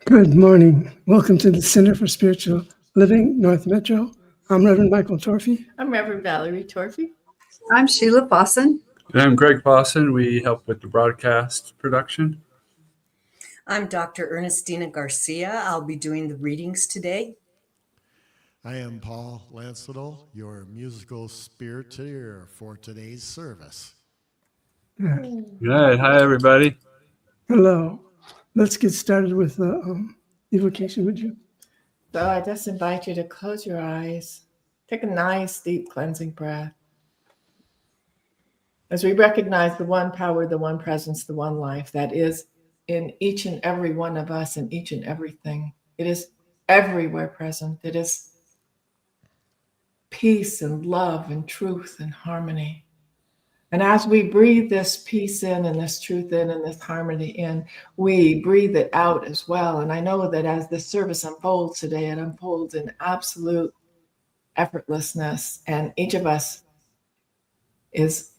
Good morning. Welcome to the Center for Spiritual Living, North Metro. I'm Reverend Michael Torphy. I'm Reverend Valerie Torphy. I'm Sheila Bosson. And I'm Greg Bosson. We help with the broadcast production. I'm Dr. Ernestina Garcia. I'll be doing the readings today. I am Paul Lancelot, your musical spiriteer for today's service. Good. Hi, everybody. Hello. Let's get started with the evocation, would you? So I just invite you to close your eyes. Take a nice, deep cleansing breath. As we recognize the one power, the one presence, the one life that is in each and every one of us and each and everything. It is everywhere present. It is peace and love and truth and harmony. And as we breathe this peace in and this truth in and this harmony in, we breathe it out as well. And I know that as the service unfolds today, it unfolds in absolute effortlessness. And each of us is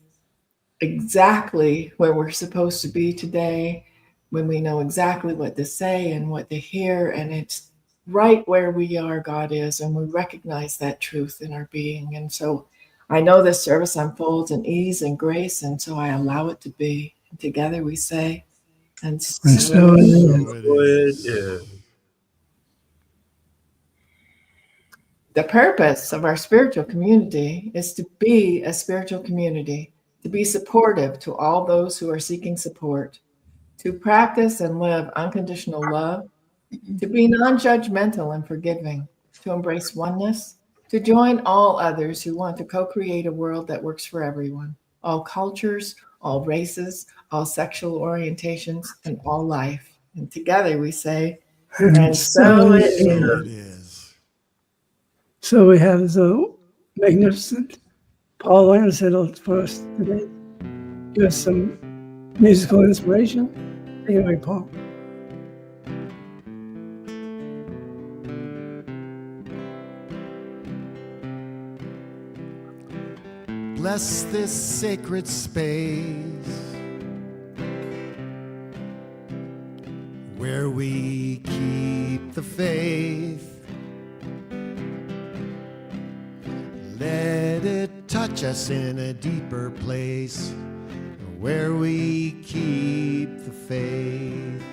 exactly where we're supposed to be today, when we know exactly what to say and what to hear. And it's right where we are, God is, and we recognize that truth in our being. And so I know this service unfolds in ease and grace, and so I allow it to be. And together we say, and so so it is. The purpose of our spiritual community is to be a spiritual community, to be supportive to all those who are seeking support, to practice and live unconditional love, to be non-judgmental and forgiving, to embrace oneness, to join all others who want to co-create a world that works for everyone, all cultures, all races, all sexual orientations, and all life. And together we say, and so it is. So we have the magnificent Paul Lancelot for us today. Give us some musical inspiration. Take it away, Paul. Bless this sacred space where we keep the faith. Let it touch us in a deeper place where we keep the faith.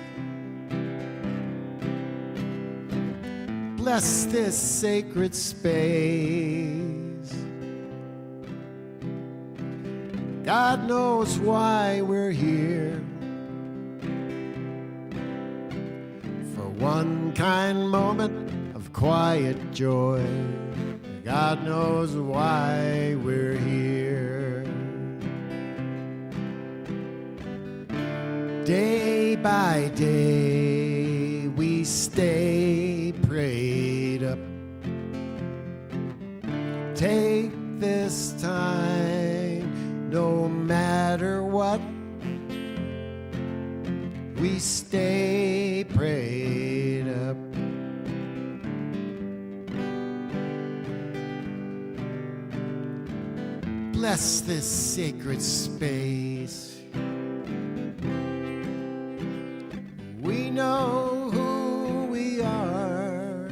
Bless this sacred space. God knows why we're here. For one kind moment of quiet joy. God knows why we're here. Day by day we stay prayed up. Take this time, no matter what. We stay prayed up. Bless this sacred space. We know who we are.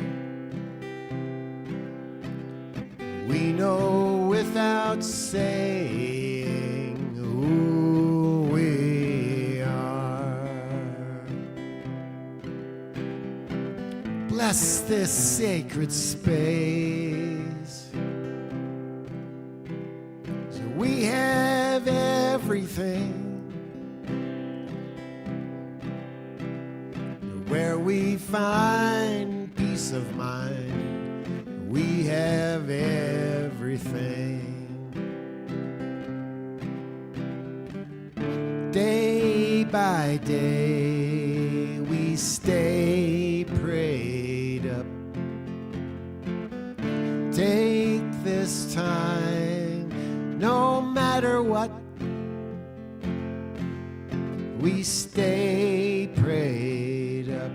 We know without saying who we are. Bless this sacred space. We have everything where we find peace of mind. We have everything. Day by day we stay prayed up. Take this time, no matter what. We stay prayed up.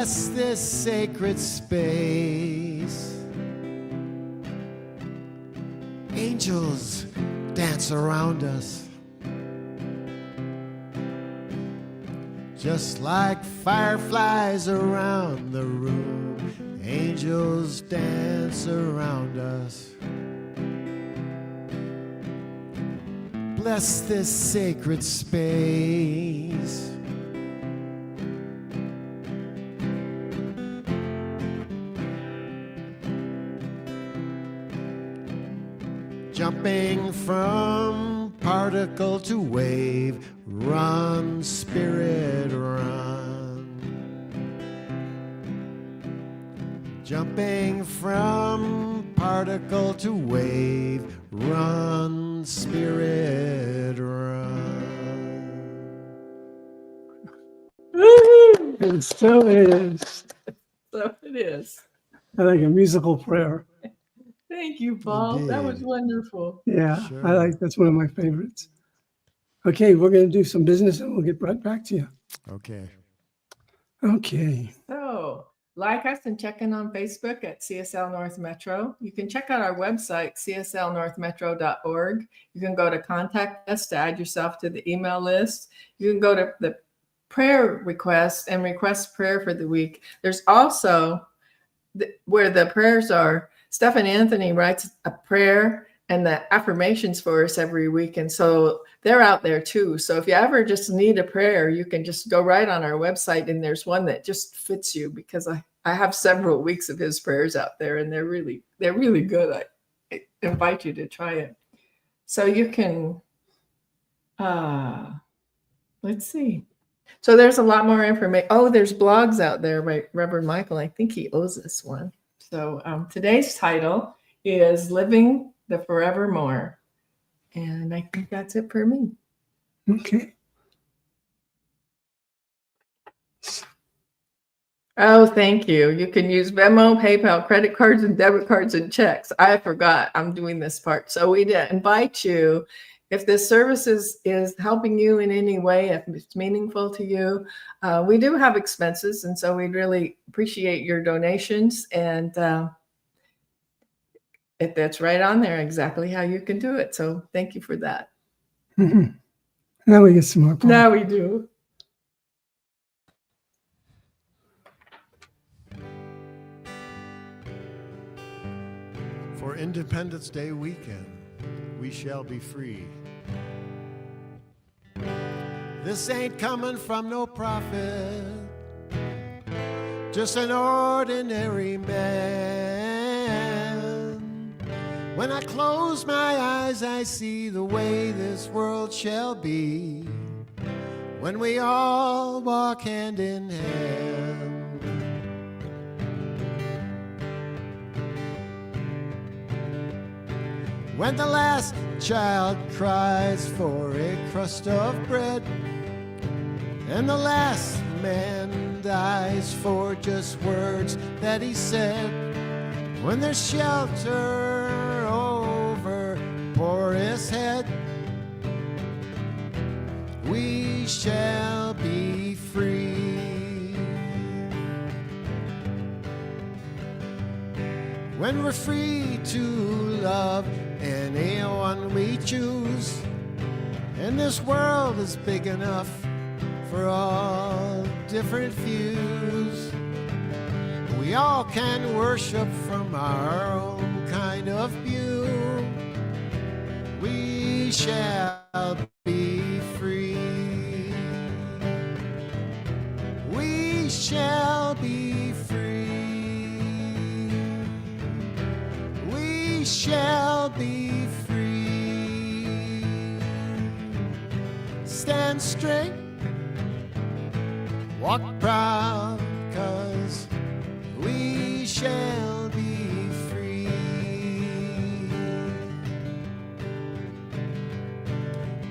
bless this sacred space. Angels dance around us, just like fireflies around the room. Angels dance around us. Bless this sacred space. Jumping from particle to wave, run, spirit, run. Jumping from particle to wave, run, spirit, run. And so is. So it is. I like a musical prayer. Thank you, Paul. That was Indeed. wonderful. Yeah, Sure. I like, that's one of my favorites. Okay, we're going to do some business and we'll get right back to you. Okay. Okay. So, like us and check in on Facebook at CSL North Metro. You can check out our website, cslnorthmetro.org. You can go to Contact Us to add yourself to the email list. You can go to the prayer request and request prayer for the week. There's also where the prayers are. Steph and Anthony writes a prayer and the affirmations for us every week. And so they're out there too. So if you ever just need a prayer, you can just go right on our website and there's one that just fits you, because I have several weeks of his prayers out there and they're really good. I invite you to try it. So you can, let's see. So there's a lot more information. Oh, there's blogs out there by Reverend Michael. I think he owes us one. So today's title is Living the Forevermore. And I think that's it for me. Okay. Oh, thank you. You can use Venmo, PayPal, credit cards, and debit cards and checks. I forgot I'm doing this part. So we invite you, if this service is helping you in any way, if it's meaningful to you, we do have expenses. And so we'd really appreciate your donations. And if that's right on there, exactly how you can do it. So thank you for that. Mhm. Now we get some more. Paul. Now we do. For Independence Day weekend, we shall be free. This ain't coming from no prophet, just an ordinary man. When I close my eyes, I see the way this world shall be, when we all walk hand in hand. When the last child cries for a crust of bread, and the last man dies for just words that he said, when there's shelter over Boris' head, we shall be free. When we're free to love anyone we choose, and this world is big enough for all different views, we all can worship from our own kind of view. We shall be free. We shall be free. We shall be free. Stand straight, walk proud, 'cause we shall be free.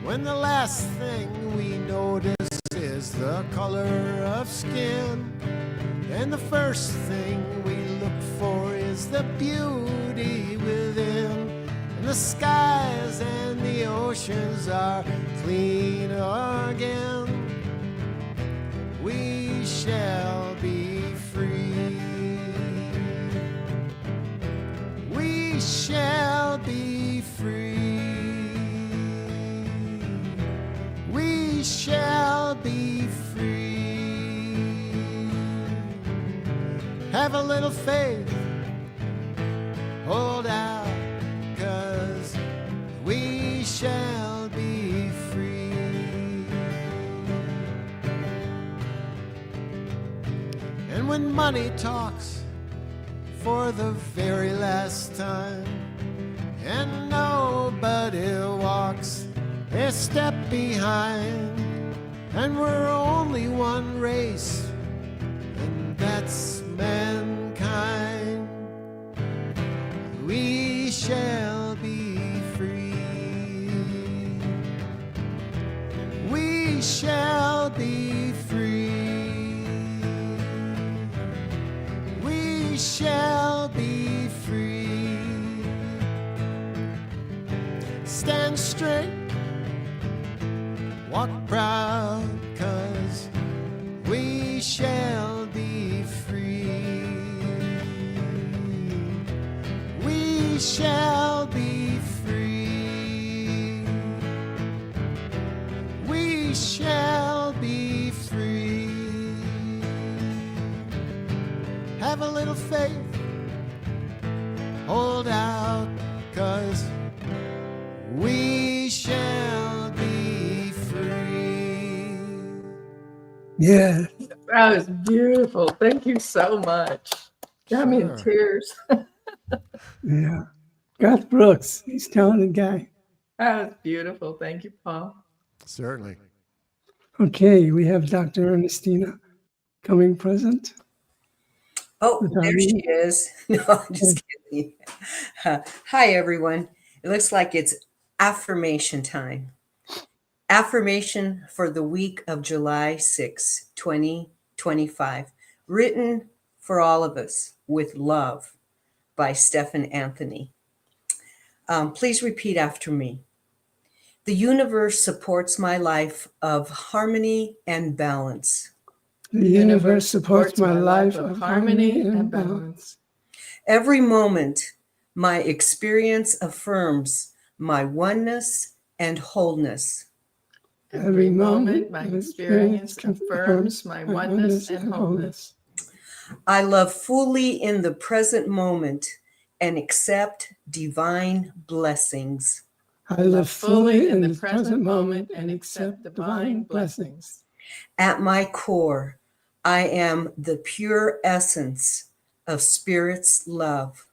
When the last thing we notice is the color of skin, and the first thing we look for is the beauty within, and the skies and the oceans are clean again, we shall be free. we shall be free. We shall be free. Have a little faith, hold out, 'cause we shall be free. And when money talks for the very last time, and nobody walks a step behind, and we're only one race, and that's mankind, we shall be free. We shall be free. We shall be free. Stand straight, walk proud, 'cause we shall be free. We shall be free. We shall be free. Have a little faith, hold out, 'cause we shall be free. Yeah. That was beautiful. Thank you so much. Got me in Sure. tears. Yeah. Garth Brooks, he's a talented guy. That was beautiful. Thank you, Paul. Certainly. Okay, we have Dr. Ernestina coming present. Oh, With our there she reading. is. No, I'm just kidding. Hi, everyone. It looks like it's affirmation time. Affirmation for the week of July 6, 2025. Written for all of us with love by Stephen Anthony. Please repeat after me. The universe supports my life of harmony and balance. The universe supports my life of harmony and balance. Every moment, my experience affirms my oneness and wholeness. Every moment, my experience confirms my oneness and wholeness. I love fully in the present moment and accept divine blessings. I live fully in the present moment and accept divine blessings. At my core, I am the pure essence of Spirit's love.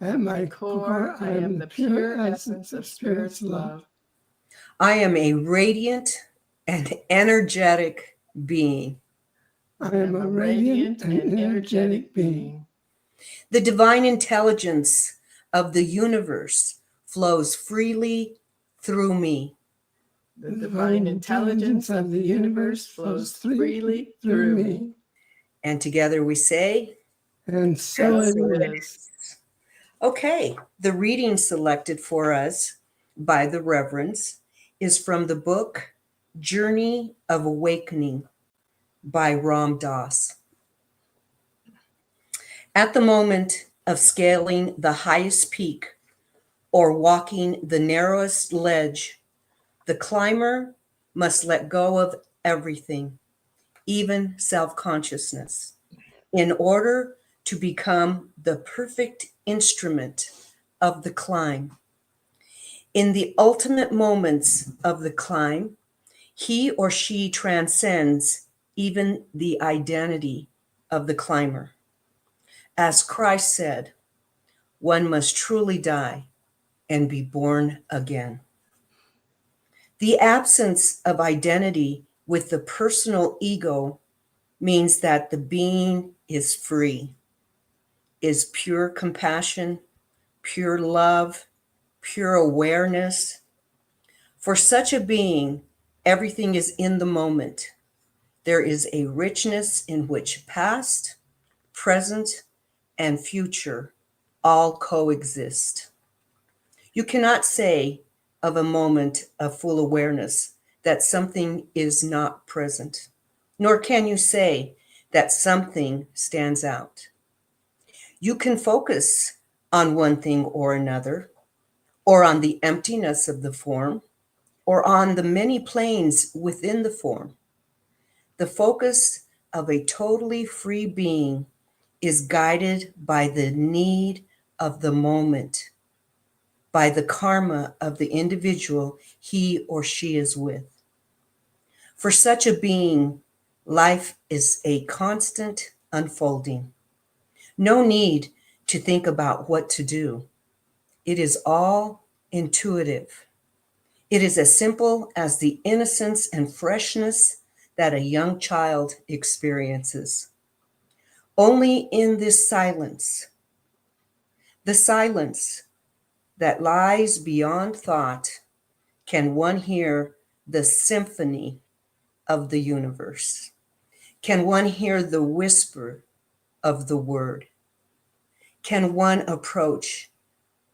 At my core, I am the pure essence of Spirit's love. I am a radiant and energetic being. I am a radiant and energetic being. The divine intelligence of the universe flows freely through me. The divine intelligence of the universe flows freely through me. And together we say, And so it is. okay, the reading selected for us by the Reverends is from the book Journey of Awakening by Ram Dass. At the moment of scaling the highest peak or walking the narrowest ledge, the climber must let go of everything, even self-consciousness, in order to become the perfect instrument of the climb. In the ultimate moments of the climb, he or she transcends even the identity of the climber. As Christ said, one must truly die and be born again. The absence of identity with the personal ego means that the being is free, is pure compassion, pure love, pure awareness. For such a being, everything is in the moment. There is a richness in which past, present, and future all coexist. You cannot say of a moment of full awareness that something is not present, nor can you say that something stands out. You can focus on one thing or another, or on the emptiness of the form, or on the many planes within the form. The focus of a totally free being is guided by the need of the moment, by the karma of the individual he or she is with. For such a being, life is a constant unfolding. No need to think about what to do. It is all intuitive. It is as simple as the innocence and freshness that a young child experiences. Only in this silence, the silence that lies beyond thought, can one hear the symphony of the universe. Can one hear the whisper of the word? Can one approach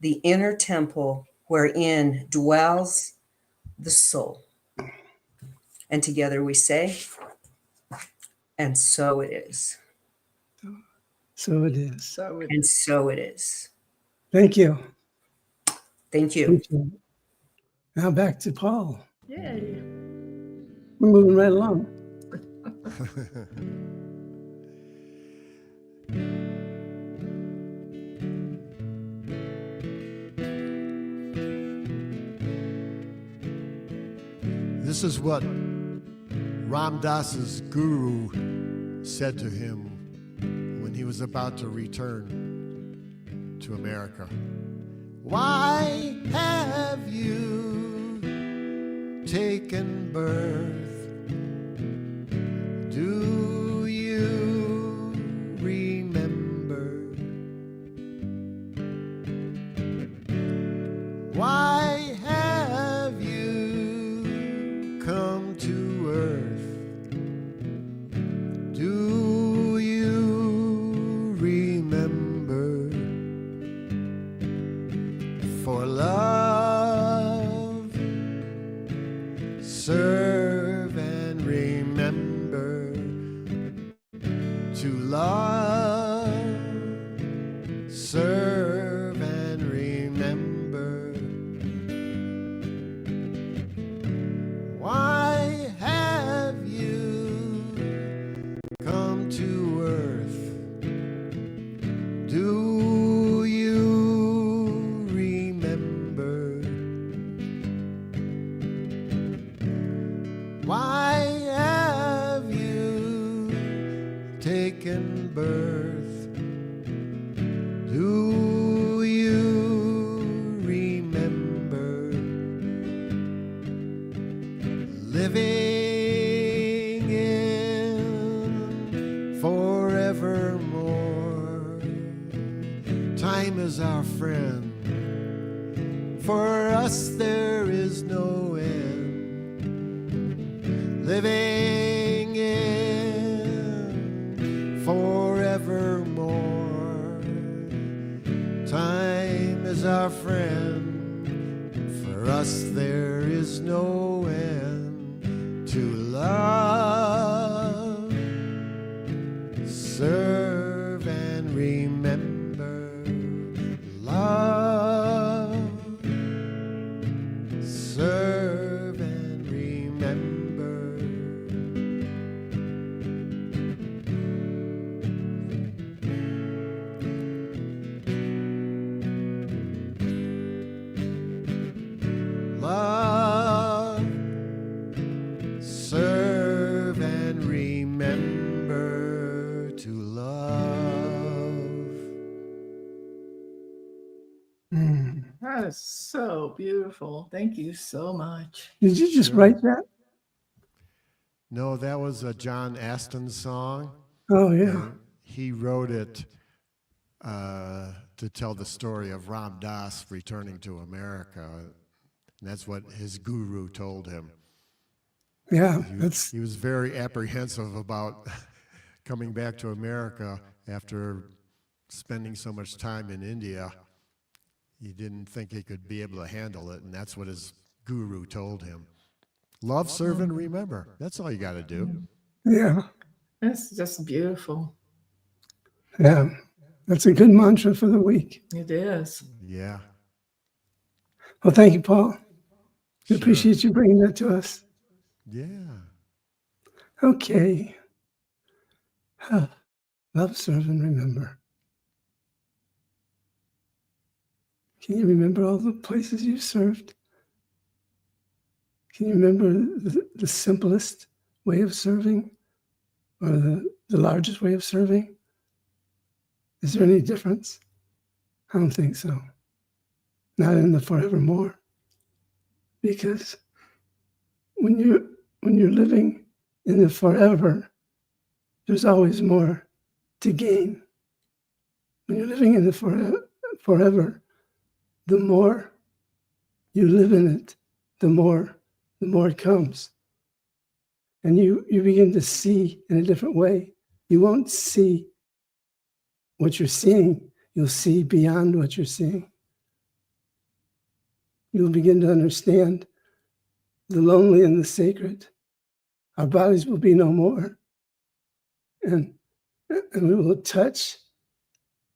the inner temple wherein dwells the soul? And together we say, and so it is. So it is. So And so it is. Thank you. Thank you. Thank you. Now back to Paul. yay. We're moving right along. This is what Ram Dass's guru said to him when he was about to return to America. Why have you taken birth? Do you remember? Why have you come to earth? Do you remember? For love, serve and remember. To love, serve and remember. Why have you come to earth? Do you remember? Why have you taken birth? Do you remember? Living in forevermore. Time is our friend. For us there is no end. Living in forevermore. Time is our friend. For us there is no end. To love, serve and remember. Love, serve and remember. Love, serve and remember. To love. Mm. That is so beautiful. Thank you so much. Did you just Sure. write that? No, that was a John Aston song. Oh, yeah. And he wrote it to tell the story of Ram Dass returning to America. And that's what his guru told him. Yeah, that's He was very apprehensive about coming back to America after spending so much time in India. He didn't think he could be able to handle it, and that's what his guru told him. Love, serve, and remember. That's all you got to do. yeah, It's just beautiful. yeah. That's a good mantra for the week. It is. Yeah. Well, thank you, Paul. We Sure. appreciate you bringing that to us. Yeah. Okay. Love, serve, and remember. Can you remember all the places you've served? Can you remember the simplest way of serving or the largest way of serving? Is there any difference? I don't think so. Not in the forevermore. Because when you're living in the forever, there's always more to gain. When you're living in the forever, the more you live in it, the more it comes. And you begin to see in a different way. You won't see what you're seeing. You'll see beyond what you're seeing. You'll begin to understand the lonely and the sacred. Our bodies will be no more. And we will touch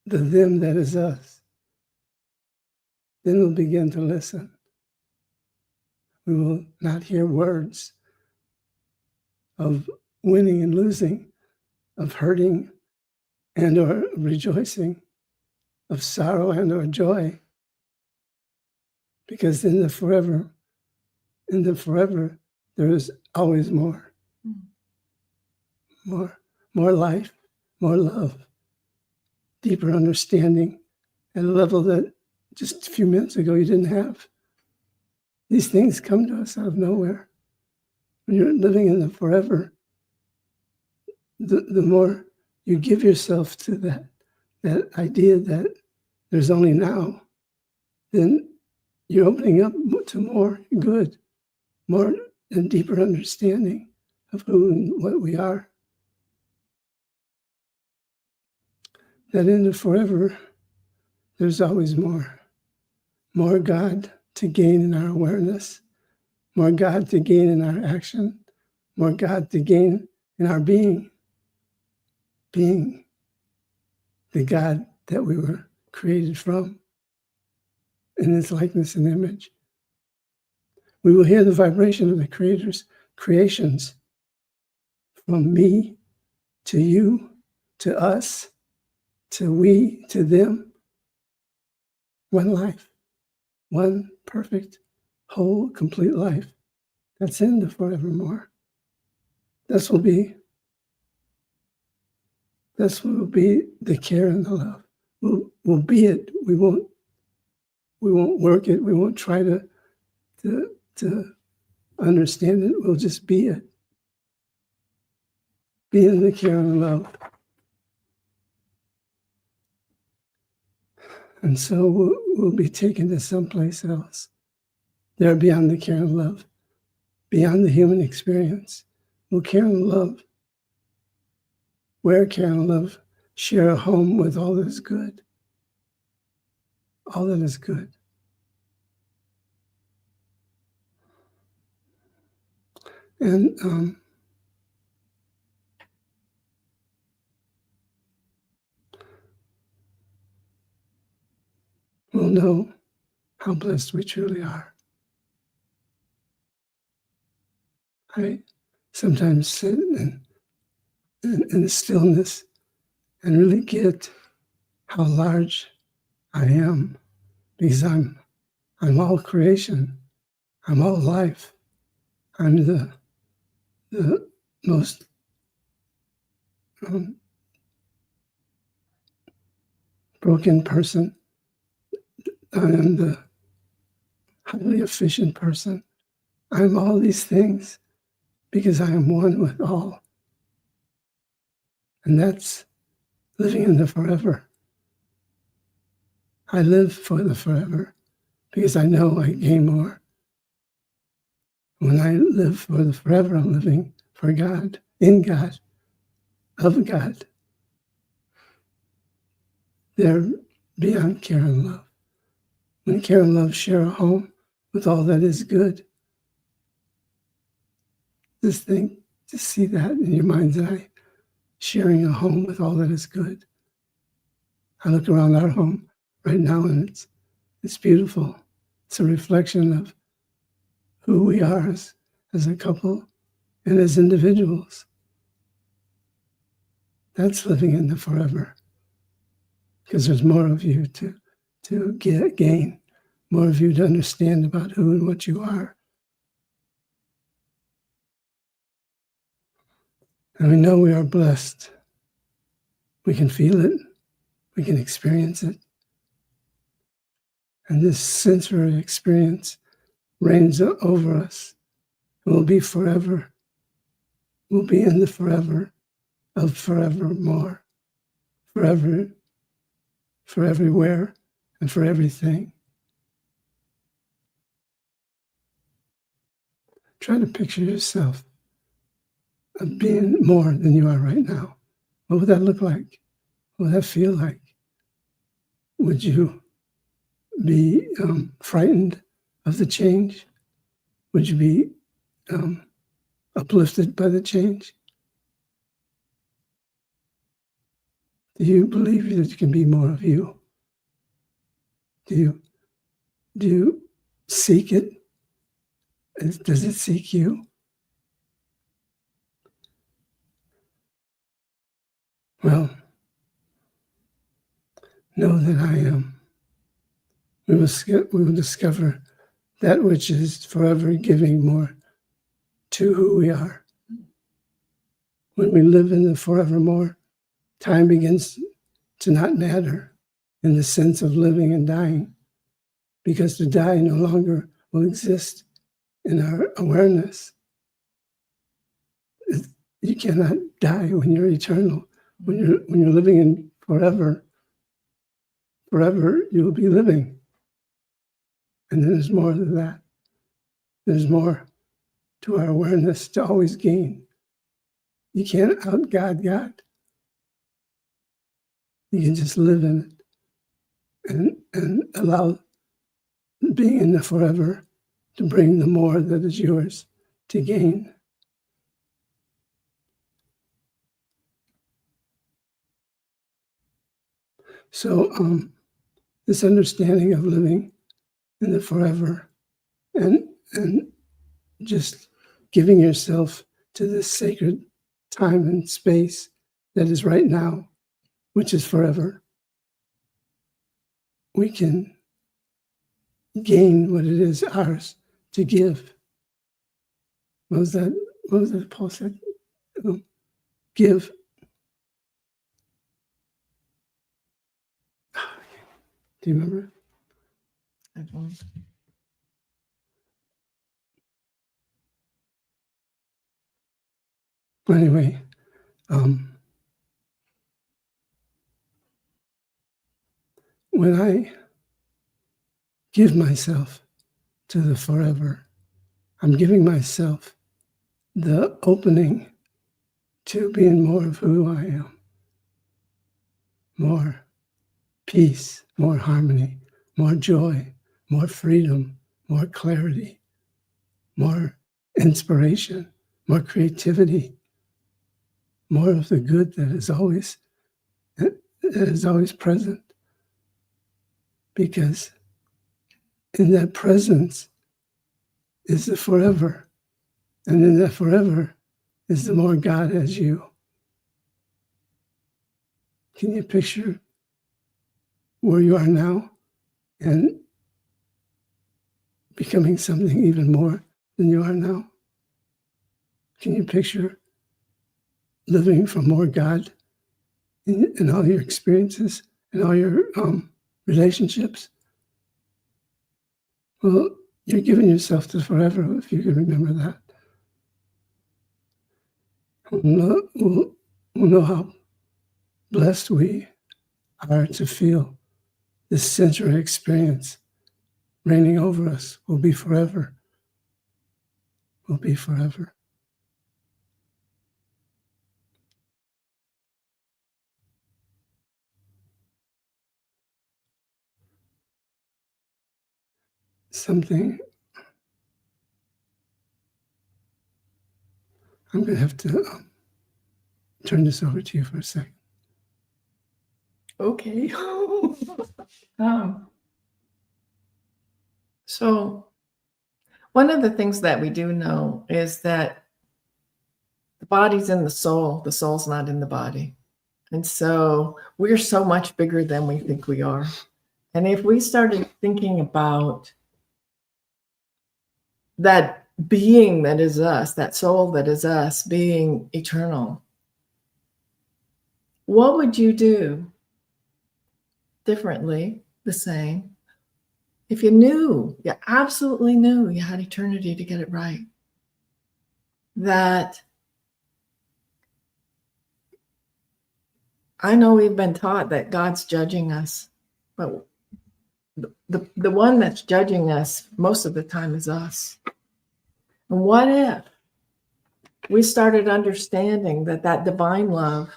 the them that is us. Then we'll begin to listen. We will not hear words of winning and losing, of hurting and or rejoicing, of sorrow and or joy. Because in the forever, there is always more. More life, more love, deeper understanding at a level that just a few minutes ago you didn't have. These things come to us out of nowhere. When you're living in the forever, the more you give yourself to that idea that there's only now, then you're opening up to more good, more and deeper understanding of who and what we are. That in the forever, there's always more. More God to gain in our awareness, more God to gain in our action, more God to gain in our being the God that we were created from in His likeness and image. We will hear the vibration of the Creator's creations from me to you, to us, to we, to them. One life, one perfect, whole, complete life. That's in the forevermore. This will be the care and the love. We'll be it. We won't work it. We won't try to understand it. We'll just be it. Be in the care and the love. And so we'll be taken to someplace else. There beyond the care and love, beyond the human experience. We'll care and love. Where care and love share a home with all that is good. All that is good. And we'll know how blessed we truly are. I sometimes sit in the stillness and really get how large I am, because I'm all creation. I'm all life. I'm the most broken person. I am the highly efficient person. I'm all these things because I am one with all. And that's living in the forever. I live for the forever because I know I gain more. When I live for the forever, I'm living for God, in God, of God. They're beyond care and love. When care and love share a home with all that is good, just see that in your mind's eye, sharing a home with all that is good. I look around our home right now, and it's beautiful. It's a reflection of who we are as a couple and as individuals. That's living in the forever, because there's more of you to gain, more of you to understand about who and what you are. And we know we are blessed. We can feel it. We can experience it. And this sensory experience reigns over us. It will be forever. We'll be in the forever of forevermore. Forever, for everywhere, and for everything. Try to picture yourself of being more than you are right now. What would that look like? What would that feel like? Would you be frightened of the change? Would you be uplifted by the change? Do you believe that you can be more of you? Do you seek it? Does it seek you? Well, know that I am. We will discover that which is forever giving more to who we are. When we live in the forevermore, time begins to not matter in the sense of living and dying, because to die no longer will exist in our awareness. You cannot die when you're eternal. When you're living in forever you will be living. And there's more than that. There's more to our awareness to always gain. You can't out-God God. You can just live in it and allow being in the forever to bring the more that is yours to gain. So this understanding of living in the forever and just giving yourself to this sacred time and space that is right now, which is forever, we can gain what it is ours to give. What was that Paul said? Give. Do you remember? I don't. But anyway, when I give myself to the forever, I'm giving myself the opening to being more of who I am. More peace, more harmony, more joy, more freedom, more clarity, more inspiration, more creativity, more of the good that is always present. Because in that presence is the forever. And in that forever is the more God has you. Can you picture where you are now and becoming something even more than you are now? Can you picture living for more God in all your experiences and all your relationships? Well, you're giving yourself to forever if you can remember that. We'll know how blessed we are to feel this sensory experience reigning over us. Will be forever. Will be forever. Something I'm going to have to turn this over to you for a second. Okay. So one of the things that we do know is that the body's in the soul's not in the body. And so we're so much bigger than we think we are. And if we started thinking about that being that is us, that soul that is us being eternal, what would you do differently, the same, if you absolutely knew you had eternity to get it right? That I know we've been taught that God's judging us, but the one that's judging us most of the time is us. And what if we started understanding that that divine love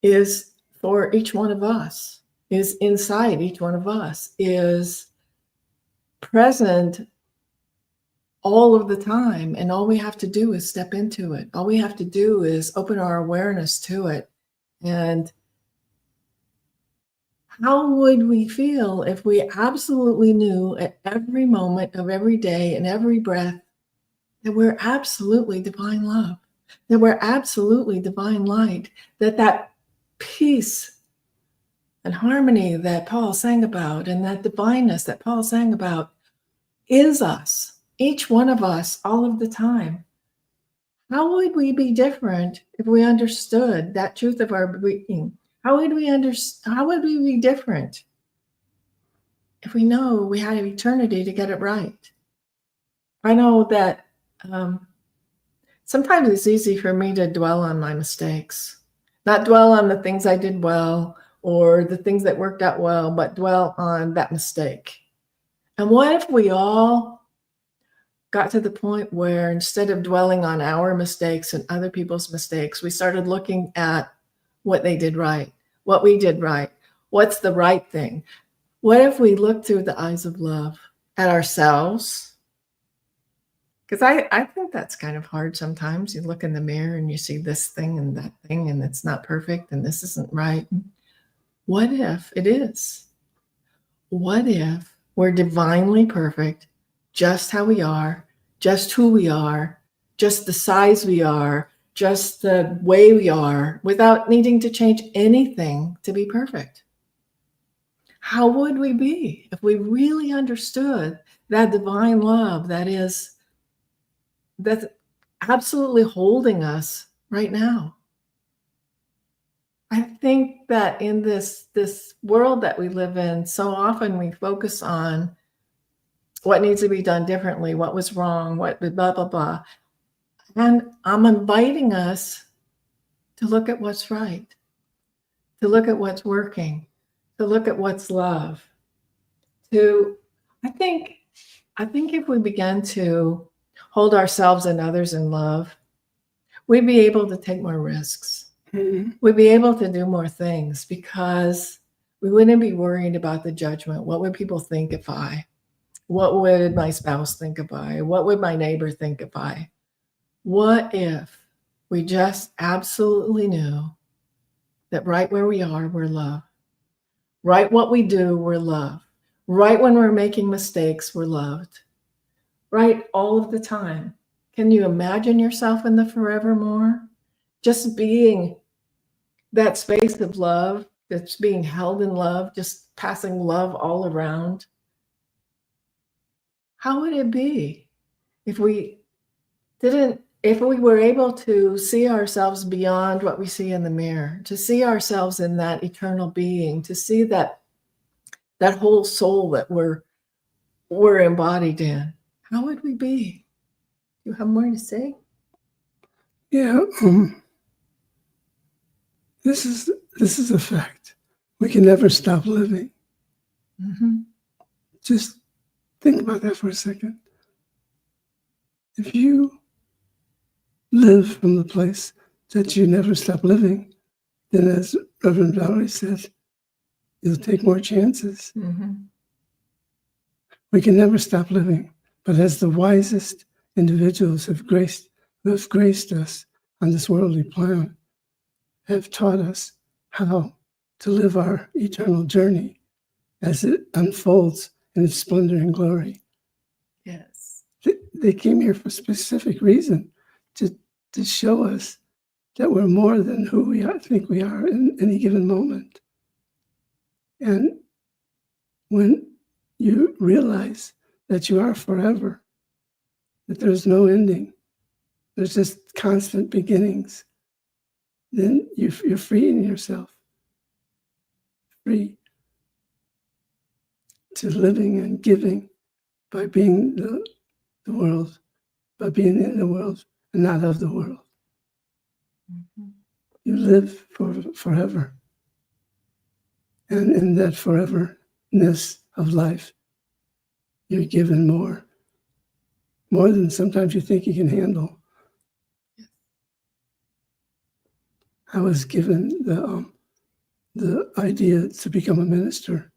is for each one of us, is inside each one of us, is present all of the time, and all we have to do is step into it. All we have to do is open our awareness to it. And how would we feel if we absolutely knew at every moment of every day and every breath that we're absolutely divine love, that we're absolutely divine light, that peace and harmony that Paul sang about, and that divineness that Paul sang about is us, each one of us, all of the time? How would we be different if we understood that truth of our being? How would we be different if we know we had eternity to get it right? I know that sometimes it's easy for me to dwell on my mistakes, not dwell on the things I did well or the things that worked out well, but dwell on that mistake. And what if we all got to the point where instead of dwelling on our mistakes and other people's mistakes, we started looking at what they did right, what we did right, what's the right thing? What if we look through the eyes of love at ourselves? Because I think that's kind of hard sometimes. You look in the mirror and you see this thing and that thing, and it's not perfect, and this isn't right. What if it is? What if we're divinely perfect, just how we are, just who we are, just the size we are, just the way we are, without needing to change anything to be perfect? How would we be if we really understood that divine love that's absolutely holding us right now? I think that in this world that we live in, so often we focus on what needs to be done differently, what was wrong, what blah, blah, blah. And I'm inviting us to look at what's right, to look at what's working, to look at what's love. I think if we begin to hold ourselves and others in love, we'd be able to take more risks. Mhm. We'd be able to do more things because we wouldn't be worried about the judgment. What would people think if what would my spouse think if what would my neighbor think if what if we just absolutely knew that right where we are, we're love. Right what we do, we're love. Right when we're making mistakes, we're loved. Right all of the time. Can you imagine yourself in the forevermore? Just being that space of love that's being held in love, just passing love all around. How would it be if we were able to see ourselves beyond what we see in the mirror, to see ourselves in that eternal being, to see that whole soul that we're embodied in? How would we be? Do you have more to say? Yeah, this is a fact. We can never stop living. Mm-hmm. Just think about that for a second. If you live from the place that you never stop living, then as Reverend Valerie said, you'll take more chances. Mm-hmm. We can never stop living, but as the wisest individuals who have graced us on this worldly planet, have taught us how to live our eternal journey as it unfolds in its splendor and glory. Yes. They came here for a specific reason, to show us that we're more than who we think we are in any given moment. And when you realize that you are forever, that there's no ending, there's just constant beginnings, then you're freeing yourself, free to living and giving by being the world, by being in the world and not of the world. Mm-hmm. You live forever. And in that foreverness of life, you're given more than sometimes you think you can handle. I was given the idea to become a minister,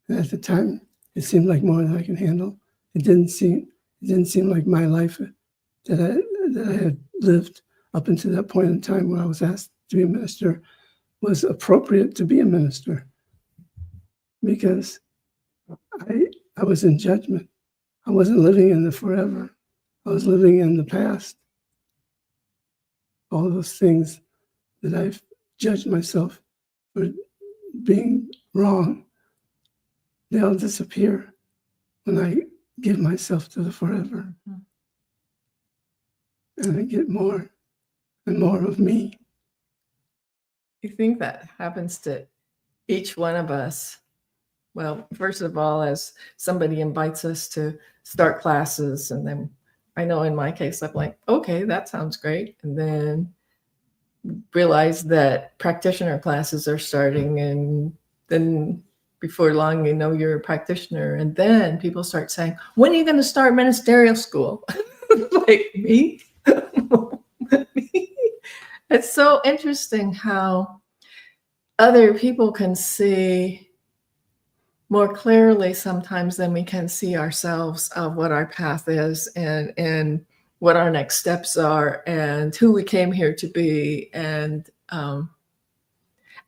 and at the time, it seemed like more than I can handle. It didn't seem like my life that I had lived up until that point in time where I was asked to be a minister was appropriate to be a minister, because I was in judgment. I wasn't living in the forever. I was living in the past. All those things that I've judged myself for being wrong, they all disappear when I give myself to the forever. Mm-hmm. And I get more and more of me. You think that happens to each one of us? Well, first of all, as somebody invites us to start classes, and then I know in my case, I'm like, okay, that sounds great. And then realize that practitioner classes are starting, and then before long, you know, you're a practitioner. And then people start saying, when are you going to start ministerial school? Like, me? Me? It's so interesting how other people can see more clearly sometimes than we can see ourselves of what our path is, and what our next steps are, and who we came here to be. And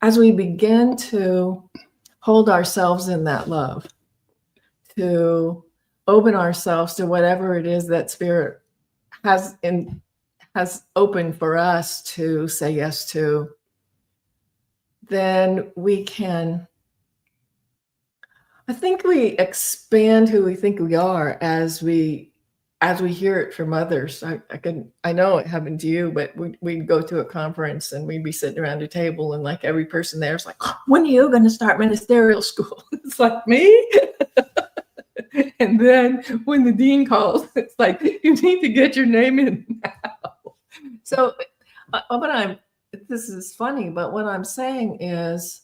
as we begin to hold ourselves in that love, to open ourselves to whatever it is that Spirit has opened for us to say yes to, then we can, I think we expand who we think we are as we hear it from others. I know it happened to you, but we'd go to a conference and we'd be sitting around a table, and like every person there is like, when are you going to start ministerial school? It's like, me? And then when the dean calls, it's like, you need to get your name in now. So this is funny, but what I'm saying is,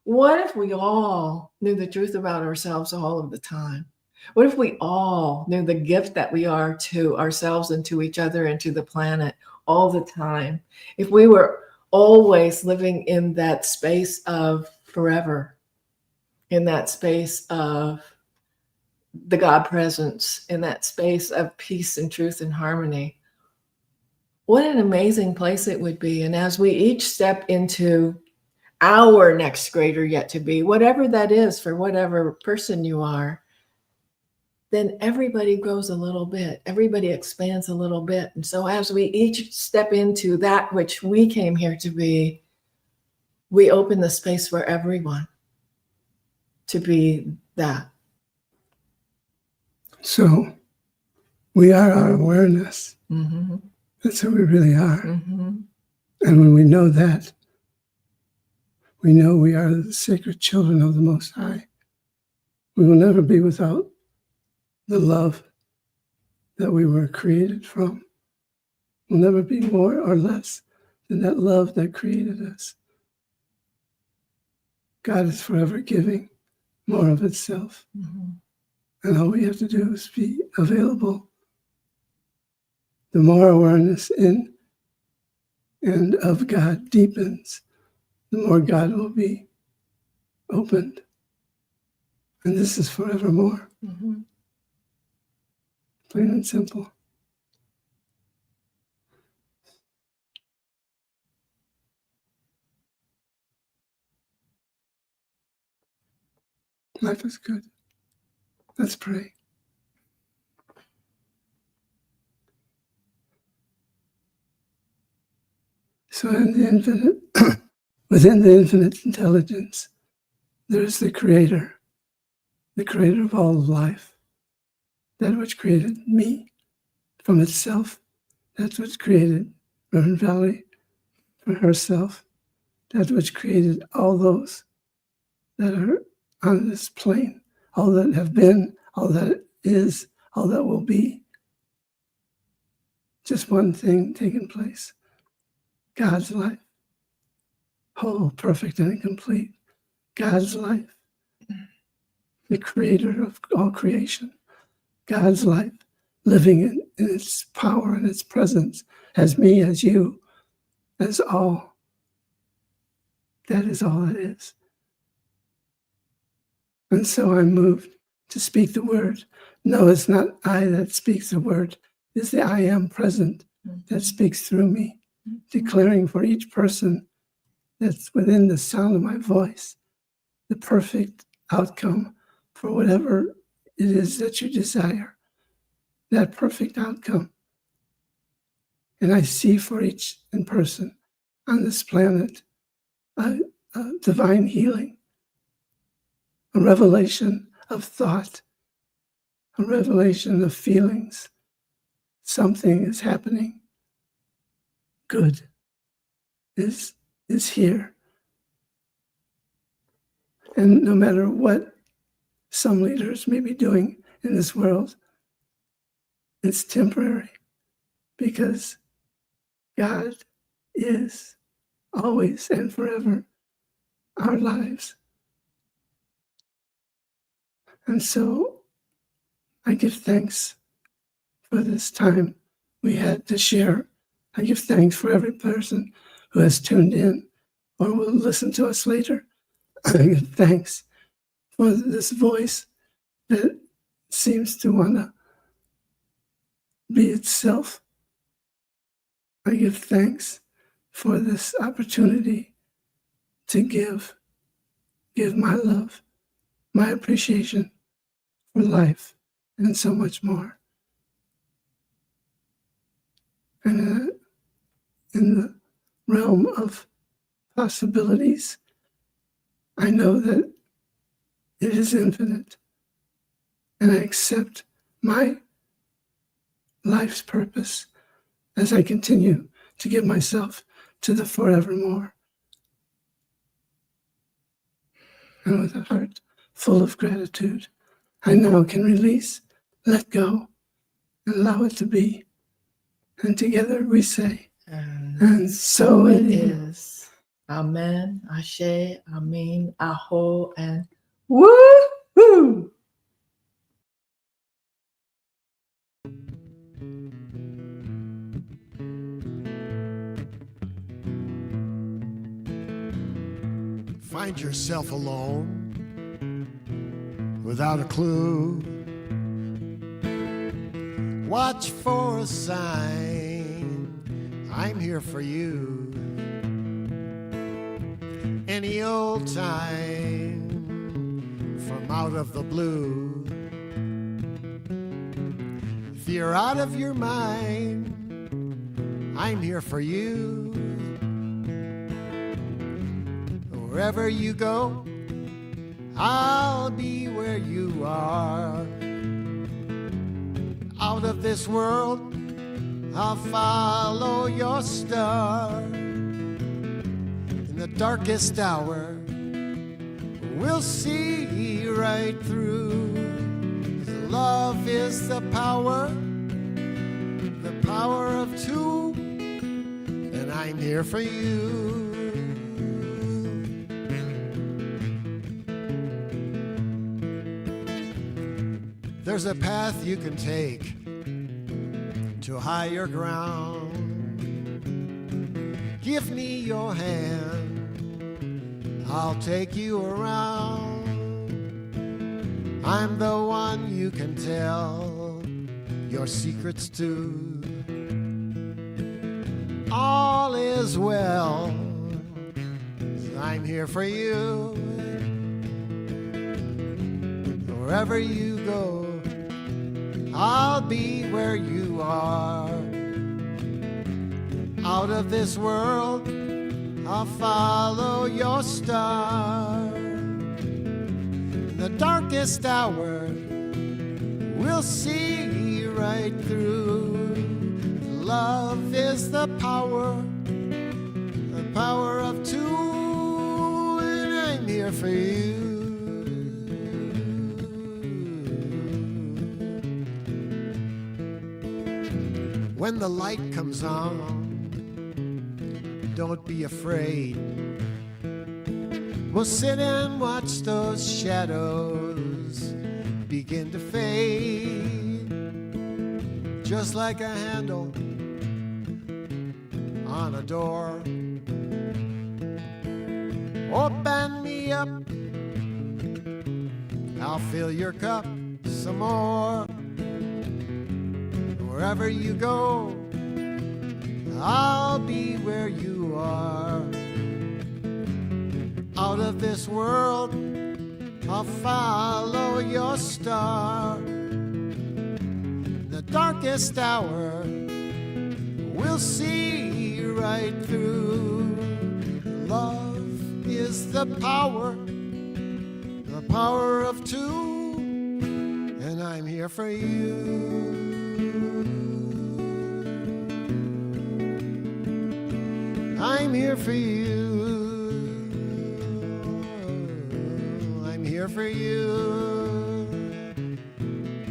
what if we all knew the truth about ourselves all of the time? What if we all knew the gift that we are to ourselves and to each other and to the planet all the time? If we were always living in that space of forever, in that space of the God presence, in that space of peace and truth and harmony, what an amazing place it would be. And as we each step into our next greater yet to be, whatever that is for whatever person you are, then everybody grows a little bit, everybody expands a little bit. And so as we each step into that which we came here to be, we open the space for everyone to be that. So we are our awareness. Mm-hmm. That's who we really are. Mm-hmm. And when we know that, we know we are the sacred children of the Most High. We will never be without the love that we were created from. We'll never be more or less than that love that created us. God is forever giving more of itself. Mm-hmm. And all we have to do is be available. The more awareness in and of God deepens, the more God will be opened. And this is forevermore. Mm-hmm. Plain and simple. Life is good. Let's pray. So in the infinite, within the infinite intelligence, there is the creator of all life, that which created me from itself, that which created River Valley for herself, that which created all those that are on this plane, all that have been, all that is, all that will be. Just one thing taking place. God's life, whole, perfect, and complete. God's life, the creator of all creation. God's life, living in its power and its presence, as me, as you, as all. That is all it is. And so I'm moved to speak the word. No, it's not I that speaks the word. It's the I am present that speaks through me, declaring for each person that's within the sound of my voice the perfect outcome for whatever it is that you desire, that perfect outcome. And I see for each person on this planet a divine healing, a revelation of thought, a revelation of feelings. Something is happening. Good is here. And no matter what some leaders may be doing in this world, it's temporary, because God is always and forever our lives. And so I give thanks for this time we had to share. I give thanks for every person who has tuned in or will listen to us later. I give thanks for this voice that seems to want to be itself. I give thanks for this opportunity to give my love, my appreciation for life, and so much more. And in the realm of possibilities, I know that it is infinite, and I accept my life's purpose as I continue to give myself to the forevermore. And with a heart full of gratitude, I now can release, let go, and allow it to be. And together we say, and so it is. Amen, Ashe, Amen, Aho, and woo-hoo! Find yourself alone without a clue. Watch for a sign, I'm here for you. Any old time from out of the blue. If you're out of your mind, I'm here for you. Wherever you go, I'll be where you are. Out of this world, I'll follow your star. In the darkest hour, we'll see right through. 'Cause love is the power of two, and I'm here for you. There's a path you can take to higher ground. Give me your hand, I'll take you around. I'm the one you can tell your secrets to. All is well, 'cause I'm here for you. wherever you go, I'll be where you are. Out of this world, I'll follow your star. In the darkest hour, we'll see right through. Love is the power of two, and I'm here for you. When the light comes on, don't be afraid. We'll sit and watch those shadows begin to fade, just like a handle on a door. Open me up, I'll fill your cup some more. Wherever you go, I'll be where you are. Out of this world, I'll follow your star. In the darkest hour, we'll see right through. Love is the power of two, and I'm here for you. I'm here for you. I'm here for you.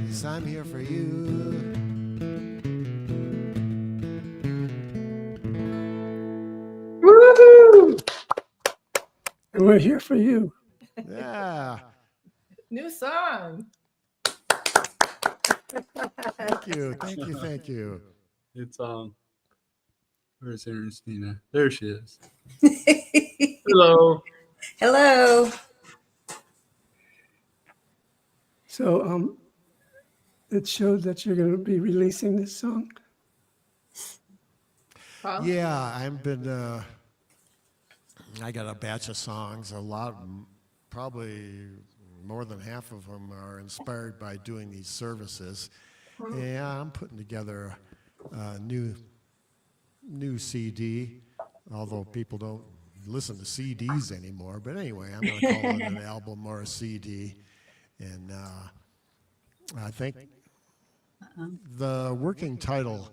Yes, I'm here for you. Woohoo! And we're here for you. Yeah. New song. Thank you. Thank you. Thank you. It's where's Ernestina? There she is. Hello. Hello. So it showed that you're going to be releasing this song. Paul? Yeah, I've been. I got a batch of songs. A lot, probably more than half of them are inspired by doing these services. Yeah, I'm putting together a new CD, although people don't listen to CDs anymore. But anyway, I'm going to call it an album or a CD. And I think the working title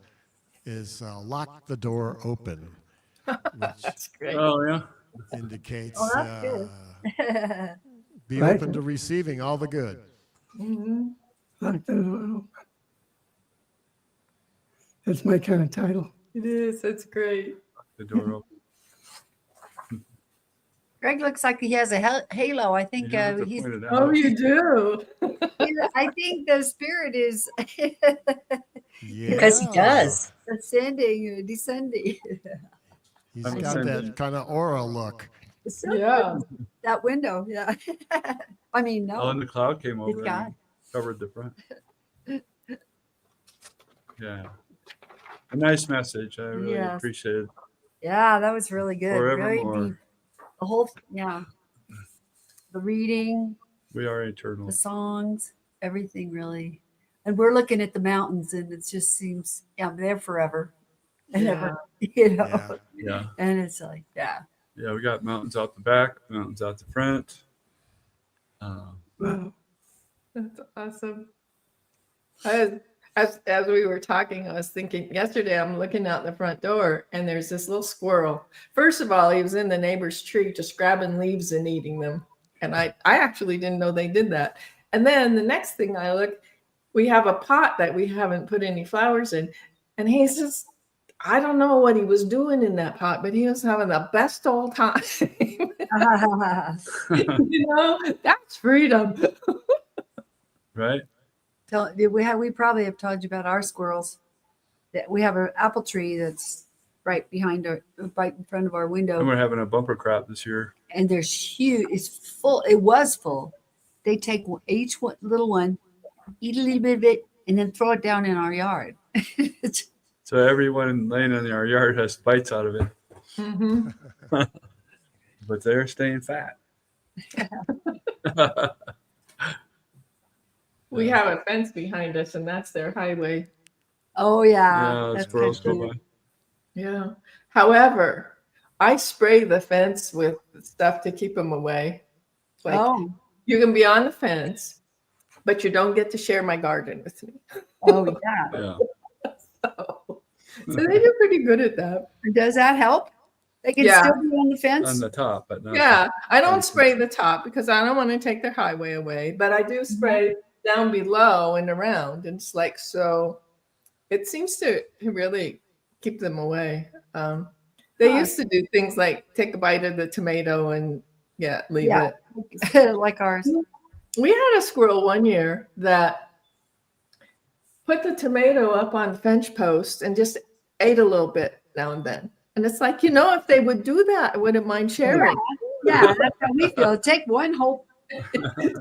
is Lock the Door Open, which That's great. Oh yeah. indicates Oh, that's good. be Right. open to receiving all the good. Mhm. Lock the door open. That's my kind of title. It is. It's great. The door open. Greg looks like he has a halo. I You think don't have to he's. point it Oh, out. you do. I think the spirit is Yeah. Because he does. ascending, descending. He's I'm got ascending. that kind of aura look. So Yeah. that window, yeah. I mean, Oh, and no, the cloud came over got- and covered the front. Yeah. A nice message. I really Yes. appreciate it. yeah, that was really good. Very Forevermore. deep. The whole, yeah. The reading, We are eternal. the songs, everything really. And we're looking at the mountains, and it just seems, yeah, they're forever. And Yeah. ever, you know. Yeah. Yeah. And it's like, yeah. Yeah, we got mountains out the back, mountains out the front. Wow. That's awesome. As we were talking, I was thinking yesterday, I'm looking out the front door and there's this little squirrel. First of all, he was in the neighbor's tree just grabbing leaves and eating them. And I actually didn't know they did that. And then the next thing I look, we have a pot that we haven't put any flowers in. And he's just, I don't know what he was doing in that pot, but he was having the best old time. You know, that's freedom. Right? We probably have told you about our squirrels. That we have an apple tree that's right right in front of our And window, we're having a bumper crop this year. and there's huge. It's full. It was full. They take each little one, eat a little bit of it, and then throw it down in our yard. So everyone laying in our yard has bites out of it, Mhm. but they're staying fat. We have a fence behind us, and that's their highway. Oh yeah, Yeah, that's squirrels kind go of by. Yeah. However, I spray the fence with stuff to keep them away. Like, Oh, you can be on the fence, but you don't get to share my garden with me. oh yeah. Yeah. So they do pretty good at that. Does that help? They can Yeah. still be on the fence. On the top, but not. Yeah, I don't Fences. spray the top because I don't want to take their highway away, but I do spray down below and around. And it's like, so it seems to really keep them away. They Huh. used to do things like take a bite of the tomato and leave Yeah. it. Like ours. We had a squirrel one year that put the tomato up on the fence post and just ate a little bit now and then. And it's like, if they would do that, I wouldn't mind sharing. Yeah, that's how we feel. Take one whole.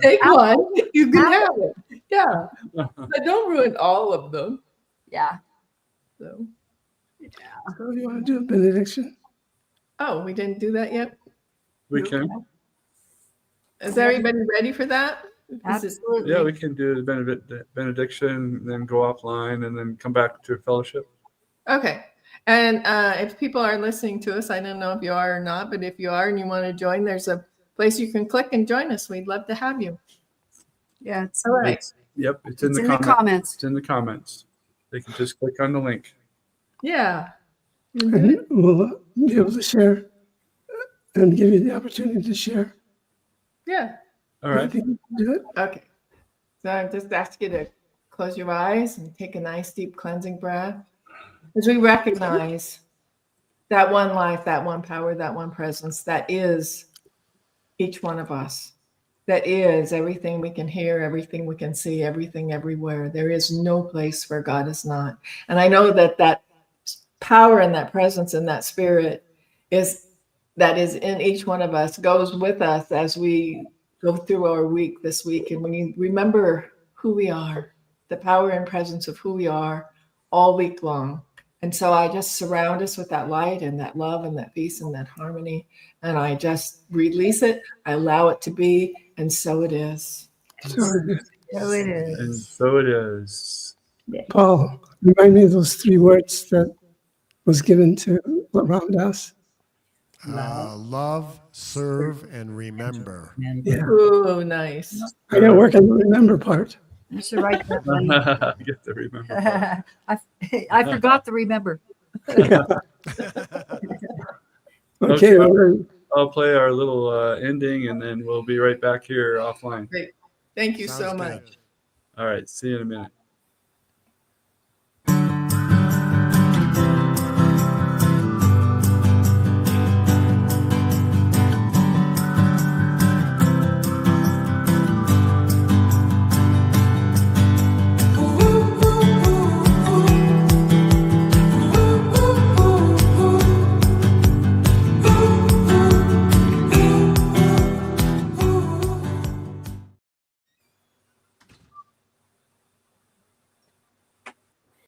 Take one, you can Apple. have it. Yeah, but don't ruin all of them. Yeah. So, So do you want to do a benediction? oh, we didn't do that yet. We can. Is everybody ready for that? Is it- Absolutely. Yeah, we can do the benediction, then go offline, and then come back to fellowship. Okay. And if people are listening to us, I don't know if you are or not, but if you are and you want to join, there's a place you can click and join us. We'd love to have you. Yeah. It's, All right. Yep, it's it's in the comments. It's in the comments. They can just click on the link. Yeah. And we'll be able to share and give you the opportunity to share. Yeah. All I right. think we can do it. Okay. So I just ask you to close your eyes and take a nice deep cleansing breath as we recognize that one life, that one power, that one presence that is each one of us. That is everything we can hear, everything we can see, everything everywhere. There is no place where God is not. And I know that power and that presence and that spirit is in each one of us, goes with us as we go through our week this week. And when you remember who we are, the power and presence of who we are all week long. And so I just surround us with that light and that love and that peace and that harmony. And I just release it. I allow it to be. And so it is. So, So it is. And so it is. Paul, remind me of those 3 words that was given to Ramdas. Love, serve, and remember. Yeah, Ooh, nice. I got to work on the remember part. You should write that one. Get to remember. I forgot to remember. Okay, well, I'll play our little ending, and then we'll be right back here offline. Great. Thank you so Sounds much. good. All right. See you in a minute.